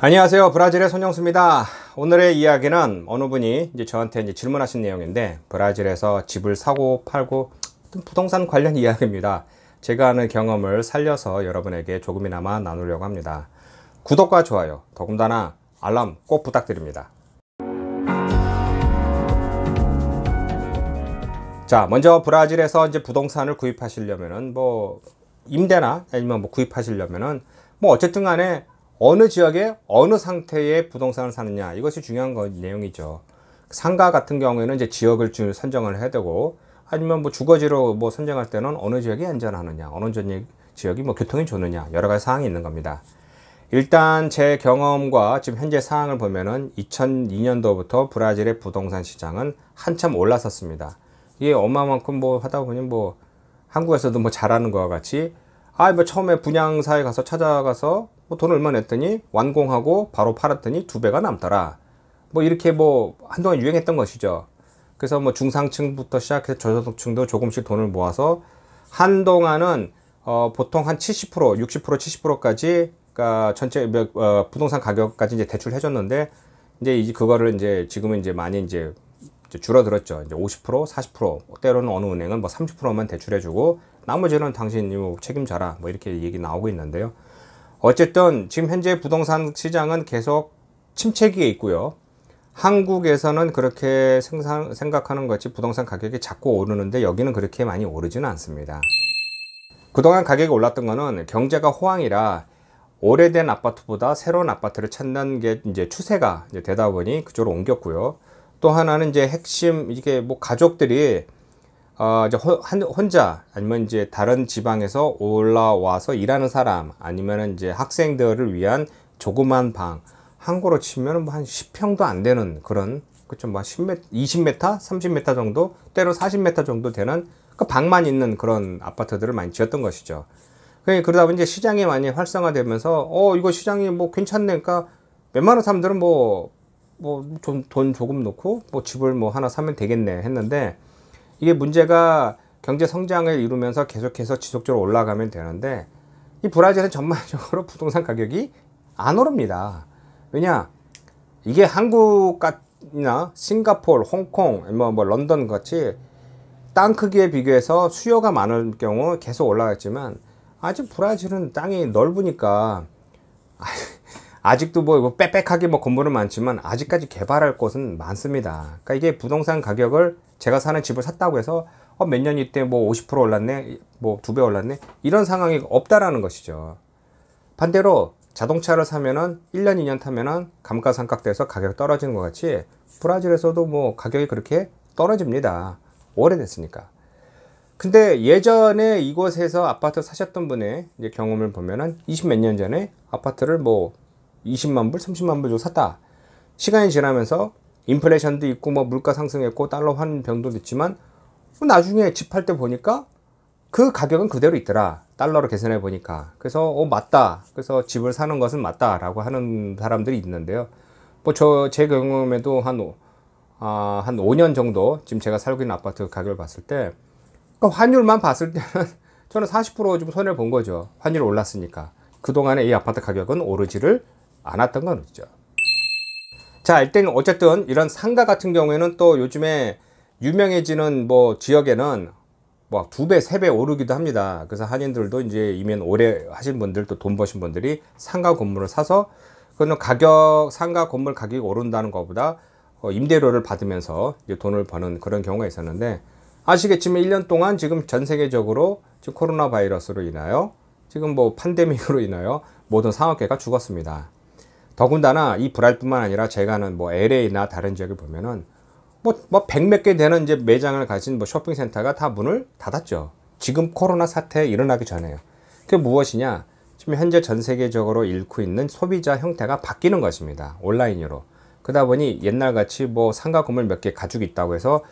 안녕하세요. 브라질의 손영수입니다. 오늘의 이야기는 어느 분이 저한테 질문하신 내용인데, 브라질에서 집을 사고 팔고 부동산 관련 이야기입니다. 제가 하는 경험을 살려서 여러분에게 조금이나마 나누려고 합니다. 구독과 좋아요, 더군다나 알람 꼭 부탁드립니다. 자, 먼저 브라질에서 부동산을 구입하시려면은 임대나 아니면 구입하시려면은 어쨌든 간에 어느 지역에 어느 상태의 부동산을 사느냐, 이것이 중요한 내용이죠. 상가 같은 경우에는 지역을 선정을 해야 되고, 아니면 주거지로 선정할 때는 어느 지역이 안전하느냐, 어느 지역이 교통이 좋느냐, 여러 가지 사항이 있는 겁니다. 일단 제 경험과 지금 현재 상황을 보면은 2002년도부터 브라질의 부동산 시장은 한참 올랐었습니다. 이게 얼마만큼 하다 보니 한국에서도 잘하는 것과 같이 처음에 분양사에 가서 찾아가서 돈을 얼마 냈더니 완공하고 바로 팔았더니 2배가 남더라. 이렇게 한동안 유행했던 것이죠. 그래서 중상층부터 시작해서 저소득층도 조금씩 돈을 모아서 한동안은 보통 한 70%, 60%, 70%까지 그러니까 전체 부동산 가격까지 대출해 줬는데, 그거를 지금은 많이 줄어들었죠. 50%, 40%, 때로는 어느 은행은 30%만 대출해주고 나머지는 당신이 책임져라, 이렇게 얘기 나오고 있는데요. 어쨌든 지금 현재 부동산 시장은 계속 침체기에 있고요. 한국에서는 그렇게 생각하는 것이 부동산 가격이 자꾸 오르는데, 여기는 그렇게 많이 오르지는 않습니다. 그동안 가격이 올랐던 거는 경제가 호황이라 오래된 아파트보다 새로운 아파트를 찾는 게 추세가 되다 보니 그쪽으로 옮겼고요. 또 하나는 핵심, 이게 가족들이 혼자 아니면 다른 지방에서 올라와서 일하는 사람, 아니면 학생들을 위한 조그만 방, 한국으로 치면 한 10평도 안 되는 그런, 그쵸, 10m, 20m, 30m 정도, 때로 40m 정도 되는 그 방만 있는 그런 아파트들을 많이 지었던 것이죠. 그러다 보니 시장이 많이 활성화되면서 이거 시장이 괜찮네. 그러니까 웬만한 사람들은 돈 조금 넣고 집을 하나 사면 되겠네 했는데, 이게 문제가 경제 성장을 이루면서 계속해서 지속적으로 올라가면 되는데, 이 브라질은 전반적으로 부동산 가격이 안 오릅니다. 왜냐, 이게 한국이나 싱가포르, 홍콩, 런던 같이 땅 크기에 비교해서 수요가 많을 경우 계속 올라갔지만, 아직 브라질은 땅이 넓으니까 아직도 빽빽하게 건물은 많지만 아직까지 개발할 곳은 많습니다. 그러니까 이게 부동산 가격을, 제가 사는 집을 샀다고 해서 몇 년 있대 50% 올랐네, 2배 올랐네, 이런 상황이 없다라는 것이죠. 반대로 자동차를 사면은 1년 2년 타면은 감가상각돼서 가격이 떨어지는 것 같이 브라질에서도 가격이 그렇게 떨어집니다. 오래됐으니까. 근데 예전에 이곳에서 아파트 사셨던 분의 경험을 보면은 20 몇 년 전에 아파트를 20만 불, 30만 불 주고 샀다. 시간이 지나면서 인플레이션도 있고 물가 상승했고 달러 환 변동도 있지만, 나중에 집 팔 때 보니까 그 가격은 그대로 있더라. 달러로 계산해 보니까. 그래서 맞다. 그래서 집을 사는 것은 맞다라고 하는 사람들이 있는데요. 제 경험에도 한 5년 정도 지금 제가 살고 있는 아파트 가격을 봤을 때, 그러니까 환율만 봤을 때는 저는 40% 좀 손해를 본 거죠. 환율이 올랐으니까. 그동안에 이 아파트 가격은 오르지를 않았던 거죠. 자, 일단 어쨌든 이런 상가 같은 경우에는 또 요즘에 유명해지는 지역에는 2배, 3배 오르기도 합니다. 그래서 한인들도 이면 오래 하신 분들, 또 돈 버신 분들이 상가 건물을 사서, 그거는 상가 건물 가격이 오른다는 것보다 임대료를 받으면서 돈을 버는 그런 경우가 있었는데, 아시겠지만 1년 동안 지금 전 세계적으로 지금 코로나 바이러스로 인하여, 지금 팬데믹으로 인하여 모든 상업계가 죽었습니다. 더군다나 이 브라질뿐만 아니라 제가 아는 LA나 다른 지역을 보면은 100몇 개 되는 매장을 가진 쇼핑센터가 다 문을 닫았죠. 지금 코로나 사태 일어나기 전에요. 그게 무엇이냐? 지금 현재 전 세계적으로 잃고 있는 소비자 형태가 바뀌는 것입니다. 온라인으로. 그러다 보니 옛날같이 상가 건물 몇 개 가지고 있다고 해서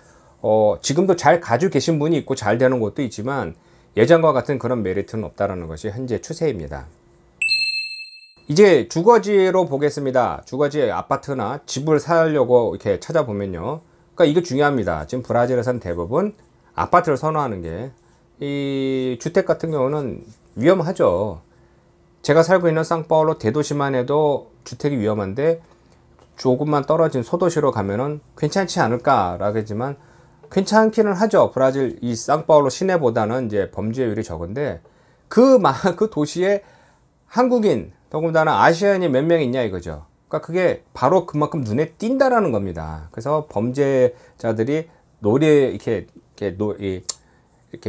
지금도 잘 가지고 계신 분이 있고 잘 되는 곳도 있지만, 예전과 같은 그런 메리트는 없다라는 것이 현재 추세입니다. 이제 주거지로 보겠습니다. 주거지, 아파트나 집을 사려고 이렇게 찾아보면요. 그러니까 이게 중요합니다. 지금 브라질에서는 대부분 아파트를 선호하는 게, 이 주택 같은 경우는 위험하죠. 제가 살고 있는 상파울로 대도시만 해도 주택이 위험한데 조금만 떨어진 소도시로 가면은 괜찮지 않을까라고 하지만 괜찮기는 하죠. 브라질 이 상파울루 시내보다는 이제 범죄율이 적은데 그 도시에 한국인 더군다나 아시아인이 몇 명 있냐 이거죠. 그러니까 그게 바로 그만큼 눈에 띈다라는 겁니다. 그래서 범죄자들이 이렇게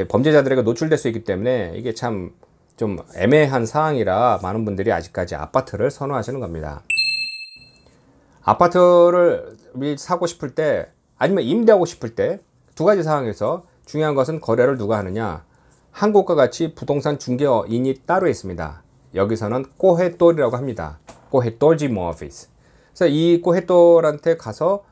범죄자들에게 노출될 수 있기 때문에 이게 참 좀 애매한 상황이라 많은 분들이 아직까지 아파트를 선호하시는 겁니다. 아파트를 사고 싶을 때 아니면 임대하고 싶을 때 두 가지 상황에서 중요한 것은 거래를 누가 하느냐. 한국과 같이 부동산 중개인이 따로 있습니다. 여기서는 코헤토리라고 합니다. 코헤토지 모피스. 그래서 이 코헤토한테 가서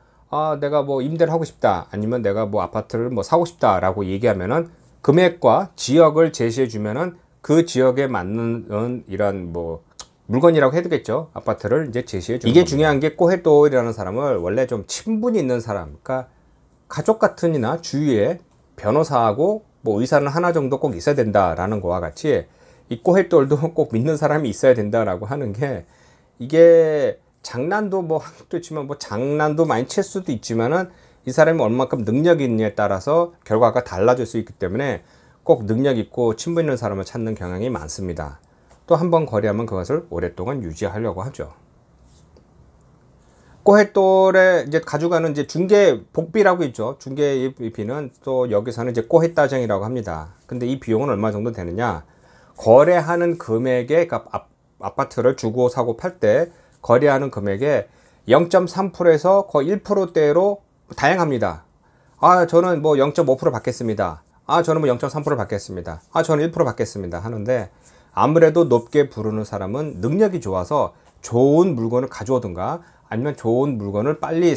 내가 뭐 임대를 하고 싶다 아니면 내가 뭐 아파트를 뭐 사고 싶다라고 얘기하면은 금액과 지역을 제시해 주면은 그 지역에 맞는 이런 뭐 물건이라고 해야 되겠죠. 아파트를 이제 제시해 주는 이게 겁니다. 중요한 게 코헤토이라는 사람을 원래 좀 친분이 있는 사람, 그러니까 가족 같은이나 주위에 변호사하고 뭐 의사는 하나 정도 꼭 있어야 된다라는 거와 같이 이 코헤토도 꼭 믿는 사람이 있어야 된다라고 하는 게 이게 장난도 뭐 한국도 있지만 뭐 장난도 많이 칠 수도 있지만은 이 사람이 얼마만큼 능력이 있느냐에 따라서 결과가 달라질 수 있기 때문에 꼭 능력 있고 친분 있는 사람을 찾는 경향이 많습니다. 또 한 번 거래하면 그것을 오랫동안 유지하려고 하죠. 코헤토에 이제 가져가는 이제 중개 복비라고 있죠. 중개비는 또 여기서는 이제 코헤따정이라고 합니다. 근데 이 비용은 얼마 정도 되느냐? 거래하는 금액에 그러니까 아파트를 주고 사고 팔 때 거래하는 금액에 0.3%에서 거의 1%대로 다양합니다. 저는 뭐 0.5% 받겠습니다. 저는 뭐 0.3% 받겠습니다. 저는 1% 받겠습니다. 하는데 아무래도 높게 부르는 사람은 능력이 좋아서 좋은 물건을 가져오든가 아니면 좋은 물건을 빨리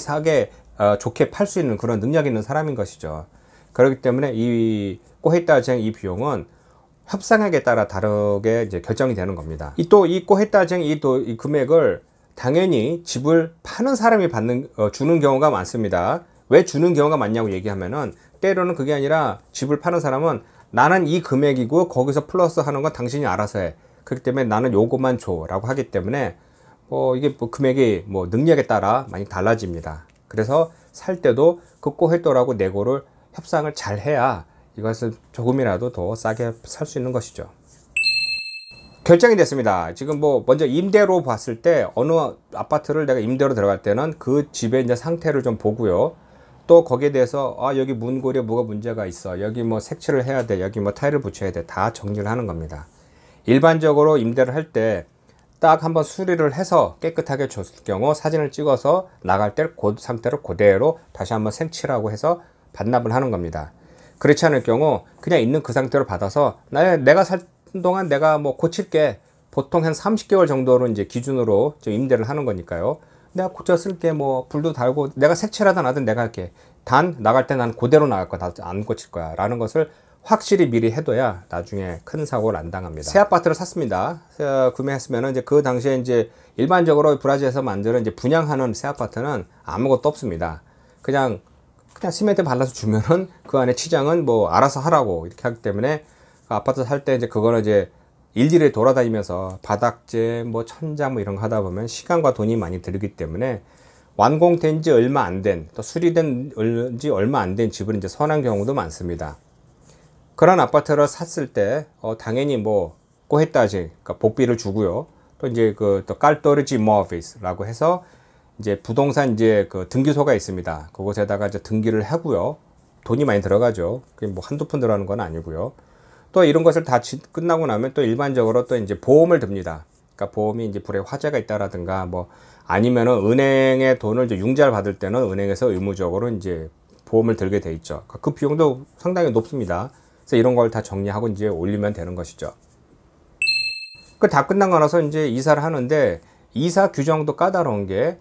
좋게 팔 수 있는 그런 능력 있는 사람인 것이죠. 그렇기 때문에 이 코헤따쟁 이 비용은 협상액에 따라 다르게 이제 결정이 되는 겁니다. 이 코헤따쟁 이 금액을 당연히 집을 파는 사람이 주는 경우가 많습니다. 왜 주는 경우가 많냐고 얘기하면은 때로는 그게 아니라 집을 파는 사람은 나는 이 금액이고 거기서 플러스 하는 건 당신이 알아서 해. 그렇기 때문에 나는 요것만 줘 라고 하기 때문에 이게 뭐 금액이 뭐 능력에 따라 많이 달라집니다. 그래서 살 때도 그 코헤토라고 내고를 협상을 잘 해야 이것을 조금이라도 더 싸게 살 수 있는 것이죠. 결정이 됐습니다. 지금 뭐 먼저 임대로 봤을 때 어느 아파트를 내가 임대로 들어갈 때는 그 집의 이제 상태를 좀 보고요. 또 거기에 대해서 여기 문고리에 뭐가 문제가 있어. 여기 뭐 색칠을 해야 돼. 여기 뭐 타일을 붙여야 돼. 다 정리를 하는 겁니다. 일반적으로 임대를 할 때 딱 한번 수리를 해서 깨끗하게 줬을 경우 사진을 찍어서 나갈 때 그 상태로 그대로 다시 한번 색칠하고 해서 반납을 하는 겁니다. 그렇지 않을 경우 그냥 있는 그 상태로 받아서 내가 살 동안 내가 뭐 고칠게. 보통 한 30개월 정도로 이제 기준으로 임대를 하는 거니까요. 내가 고쳤을게. 뭐 불도 달고 내가 색칠하든 하든 내가 할게. 단 나갈 때 난 그대로 나갈 거야. 안 고칠 거야 라는 것을 확실히 미리 해둬야 나중에 큰 사고를 안 당합니다. 새 아파트를 샀습니다. 구매했으면은 이제 그 당시에 이제 일반적으로 브라질에서 만드는 이제 분양하는 새 아파트는 아무것도 없습니다. 그냥 시멘트 발라서 주면은 그 안에 치장은 뭐 알아서 하라고 이렇게 하기 때문에 그 아파트 살 때 이제 그거는 이제 일일이 돌아다니면서 바닥재 뭐 천장 뭐 이런 거 하다 보면 시간과 돈이 많이 들기 때문에 완공된 지 얼마 안 된 또 수리된 지 얼마 안 된 집을 이제 선한 경우도 많습니다. 그런 아파트를 샀을 때 당연히 뭐 코헤따지 그러니까 복비를 주고요. 또 이제 또 깔토르지 모피스라고 해서 이제 부동산 이제 그 등기소가 있습니다. 그곳에다가 이제 등기를 하고요. 돈이 많이 들어가죠. 그게 뭐 한두 푼 들어가는 건 아니고요. 또 이런 것을 다 끝나고 나면 또 일반적으로 또 이제 보험을 듭니다. 그러니까 보험이 이제 불에 화재가 있다라든가 뭐 아니면은 은행에 돈을 이제 융자를 받을 때는 은행에서 의무적으로 이제 보험을 들게 돼 있죠. 그 비용도 상당히 높습니다. 그래서 이런 걸 다 정리하고 이제 올리면 되는 것이죠. 그 다 끝나고 나서 이제 이사를 하는데 이사 규정도 까다로운 게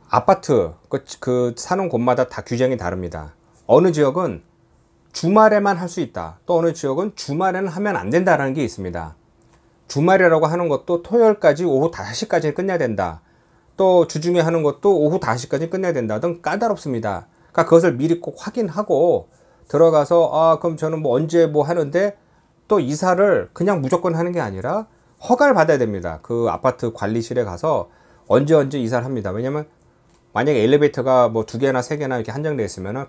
아파트 그 사는 곳마다 다 규정이 다릅니다. 어느 지역은 주말에만 할 수 있다. 또 어느 지역은 주말에는 하면 안 된다라는 게 있습니다. 주말이라고 하는 것도 토요일까지 오후 5시까지 끝내야 된다. 또 주중에 하는 것도 오후 5시까지 끝내야 된다 등 까다롭습니다. 그러니까 그것을 미리 꼭 확인하고 들어가서 그럼 저는 뭐 언제 뭐 하는데 또 이사를 그냥 무조건 하는 게 아니라 허가를 받아야 됩니다. 그 아파트 관리실에 가서 언제 이사를 합니다. 왜냐면 만약에 엘리베이터가 뭐 2개나 3개나 이렇게 한정되어 있으면은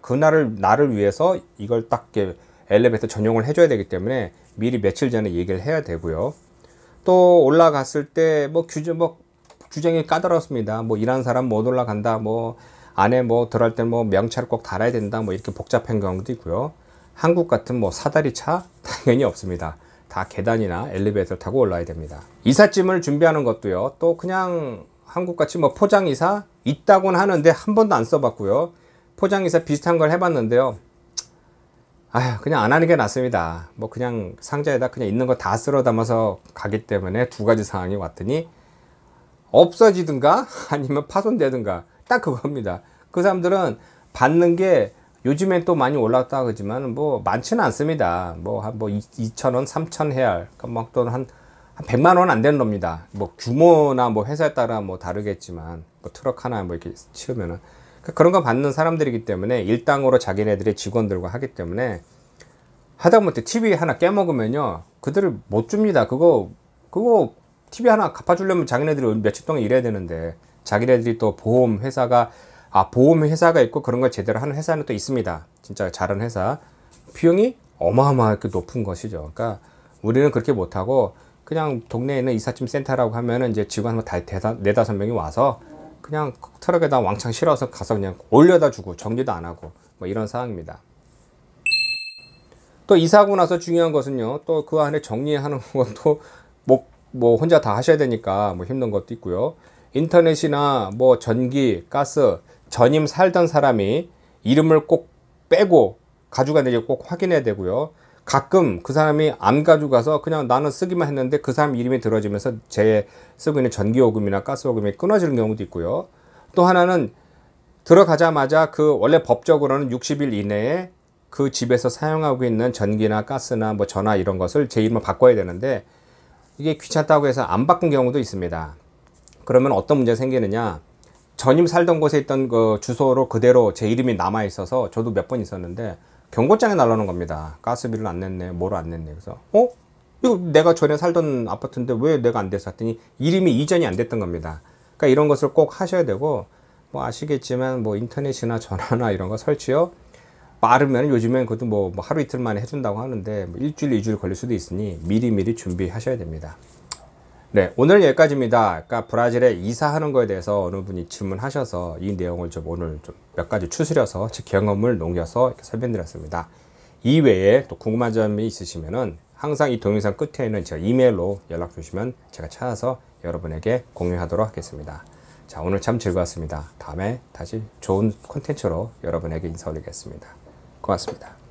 나를 위해서 이걸 딱 이렇게 엘리베이터 전용을 해줘야 되기 때문에 미리 며칠 전에 얘기를 해야 되고요. 또 올라갔을 때 뭐 규정이 까다롭습니다. 뭐 일하는 사람 못 올라간다. 뭐 안에 뭐 들어갈 때 뭐 명찰을 꼭 달아야 된다. 뭐 이렇게 복잡한 경우도 있고요. 한국 같은 뭐 사다리차 당연히 없습니다. 다 계단이나 엘리베이터를 타고 올라야 됩니다. 이삿짐을 준비하는 것도요. 또 그냥 한국같이 뭐 포장이사 있다고는 하는데 한 번도 안 써봤고요. 포장이사 비슷한 걸 해봤는데요. 그냥 안 하는 게 낫습니다. 뭐 그냥 상자에다 그냥 있는 거 다 쓸어 담아서 가기 때문에 2가지 상황이 왔더니 없어지든가 아니면 파손되든가 딱 그겁니다. 그 사람들은 받는 게 요즘엔 또 많이 올랐다 그러지만 뭐 많지는 않습니다. 뭐 한 2,000원, 3,000 해야 뭐 또는 한 100만 원 안 되는 겁니다. 뭐 규모나 뭐 회사에 따라 뭐 다르겠지만 뭐 트럭 하나 뭐 이렇게 치우면은 그런 거 받는 사람들이기 때문에 일당으로 자기네들의 직원들과 하기 때문에 하다못해 TV 하나 깨먹으면요 그들을 못 줍니다. 그거 TV 하나 갚아주려면 자기네들이 며칠 동안 일해야 되는데 자기네들이 또 보험 회사가 있고 그런 걸 제대로 하는 회사는 또 있습니다. 진짜 잘하는 회사 비용이 어마어마하게 높은 것이죠. 그러니까 우리는 그렇게 못하고 그냥 동네에 있는 이삿짐 센터라고 하면은 이제 직원 한 4-5명이 와서 그냥 트럭에다 왕창 실어서 가서 그냥 올려다 주고 정리도 안 하고 뭐 이런 상황입니다. 또 이사하고 나서 중요한 것은요. 또 그 안에 정리하는 것도 뭐 혼자 다 하셔야 되니까 뭐 힘든 것도 있고요. 인터넷이나 뭐 전기, 가스, 전임 살던 사람이 이름을 꼭 빼고 가져가는지 꼭 확인해야 되고요. 가끔 그 사람이 안 가져가서 그냥 나는 쓰기만 했는데 그 사람 이름이 들어지면서 제 쓰고 있는 전기요금이나 가스요금이 끊어지는 경우도 있고요. 또 하나는 들어가자마자 그 원래 법적으로는 60일 이내에 그 집에서 사용하고 있는 전기나 가스나 뭐 전화 이런 것을 제 이름을 바꿔야 되는데 이게 귀찮다고 해서 안 바꾼 경우도 있습니다. 그러면 어떤 문제가 생기느냐, 전임 살던 곳에 있던 그 주소로 그대로 제 이름이 남아 있어서 저도 몇 번 있었는데 경고장이 날라오는 겁니다. 가스비를 안 냈네, 뭐를 안 냈네. 그래서 이거 내가 전에 살던 아파트인데 왜 내가 안 됐어 했더니 이름이 이전이 안 됐던 겁니다. 그러니까 이런 것을 꼭 하셔야 되고, 뭐 아시겠지만 뭐 인터넷이나 전화나 이런 거 설치요 빠르면 요즘엔 그것도 뭐 하루 이틀 만에 해준다고 하는데 뭐 일주일, 2주일 걸릴 수도 있으니 미리미리 준비하셔야 됩니다. 네, 오늘 여기까지입니다. 그러니까 브라질에 이사하는 거에 대해서 어느 분이 질문하셔서 이 내용을 좀 오늘 좀 몇 가지 추스려서 제 경험을 녹여서 이렇게 설명드렸습니다. 이외에 또 궁금한 점이 있으시면은 항상 이 동영상 끝에는 제가 이메일로 연락 주시면 제가 찾아서 여러분에게 공유하도록 하겠습니다. 자, 오늘 참 즐거웠습니다. 다음에 다시 좋은 콘텐츠로 여러분에게 인사 올리겠습니다. 고맙습니다.